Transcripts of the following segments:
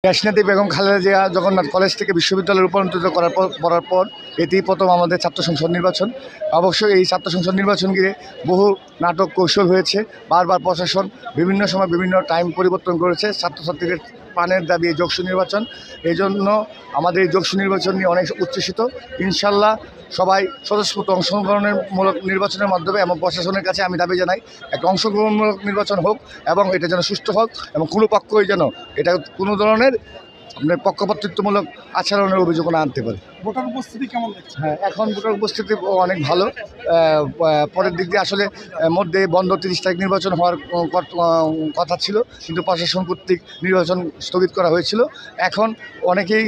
দেশনেত্রী বেগম খালেদা জিয়া জগন্নাথ কলেজ থেকে বিশ্ববিদ্যালয়ে রূপান্তরিত করার পর এটি প্রথম আমাদের ছাত্র সংসদ নির্বাচন। অবশ্যই এই ছাত্র সংসদ নির্বাচন ঘিরে বহু নাটক কৌশল হয়েছে। বারবার প্রশাসন বিভিন্ন সময় বিভিন্ন টাইম পরিবর্তন করেছে। ছাত্রছাত্রীদের প্রাণের দাবি এই যোগসু নির্বাচন। এই জন্য আমাদের এই যোগসু নির্বাচন নিয়ে অনেক উচ্ছ্বসিত। ইনশাল্লাহ সবাই স্বতঃস্ফূর্ত অংশগ্রহণমূলক নির্বাচনের মাধ্যমে এবং প্রশাসনের কাছে আমি দাবি জানাই একটা অংশগ্রহণমূলক নির্বাচন হোক এবং এটা যেন সুষ্ঠু হোক এবং কোনো পক্ষই যেন এটা কোনো ধরনের আপনার পক্ষপাতিত্বমূলক আচরণের অভিযোগ না আনতে পারে। ভোটার উপস্থিতি কেমন দেখছে? হ্যাঁ, এখন ভোটার উপস্থিতি অনেক ভালো। পরের দিক দিয়ে আসলে মধ্যে বন্ধ 30 তারিখ নির্বাচন হওয়ার কথা ছিল, কিন্তু প্রশাসন কর্তৃক নির্বাচন স্থগিত করা হয়েছিল। এখন অনেকেই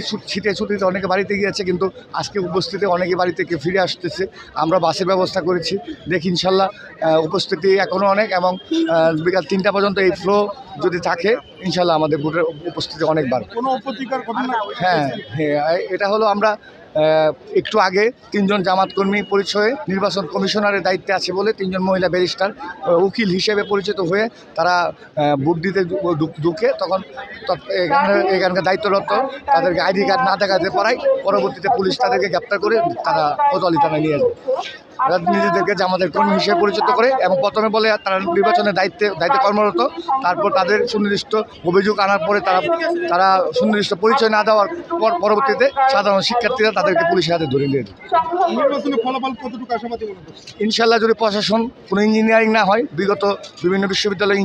ছুটিতে অনেকে বাড়িতে গিয়েছে, কিন্তু আজকে উপস্থিতি অনেকে বাড়ি থেকে ফিরে আসতেছে। আমরা বাসের ব্যবস্থা করেছি, দেখি ইনশাল্লাহ উপস্থিতি এখনও অনেক এবং বিকাল 3টা পর্যন্ত এই ফ্লো যদি থাকে ইনশাল্লাহ আমাদের ভোটের উপস্থিতি অনেক বাড়বে। কোনো অপ্রীতিকর ঘটনা? হ্যাঁ, এটা হলো আমরা একটু আগে 3জন জামাত কর্মী পরিচয়ে নির্বাচন কমিশনারের দায়িত্বে আছে বলে 3জন মহিলা ব্যারিস্টার উকিল হিসেবে পরিচিত হয়ে তারা ভোট দিতে ঢুকে তখন এখানকার দায়িত্বরত তাদেরকে আইডি কার্ড না দেখাতে পারায় পরবর্তীতে পুলিশ তাদেরকে গ্রেপ্তার করে তারা কোতোয়ালি থানায় নিয়ে যায়। তারা নিজেদেরকে জামাতের কর্মী হিসেবে পরিচিত করে এবং প্রথমে বলে তারা নির্বাচনের দায়িত্বে কর্মরত, তারপর তাদের সুনির্দিষ্ট অভিযোগ আনার পরে তারা সুনির্দিষ্ট পরিচয় না দেওয়ার পরবর্তীতে সাধারণ শিক্ষার্থীরা তাদেরকে পুলিশের হাতে ধরে নিয়ে যায়। নির্বাচনের ফলাফল কতটুকু আশাবাদী মনে করছে? ইনশাল্লাহ যদি প্রশাসন কোনো ইঞ্জিনিয়ারিং না হয়, বিগত বিভিন্ন বিশ্ববিদ্যালয়ে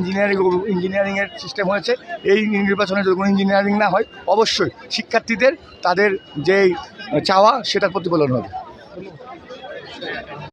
ইঞ্জিনিয়ারিংয়ের সিস্টেম হয়েছে, এই নির্বাচনে যদি কোনো ইঞ্জিনিয়ারিং না হয় অবশ্যই শিক্ষার্থীদের তাদের যেই চাওয়া সেটার প্রতিফলন হবে।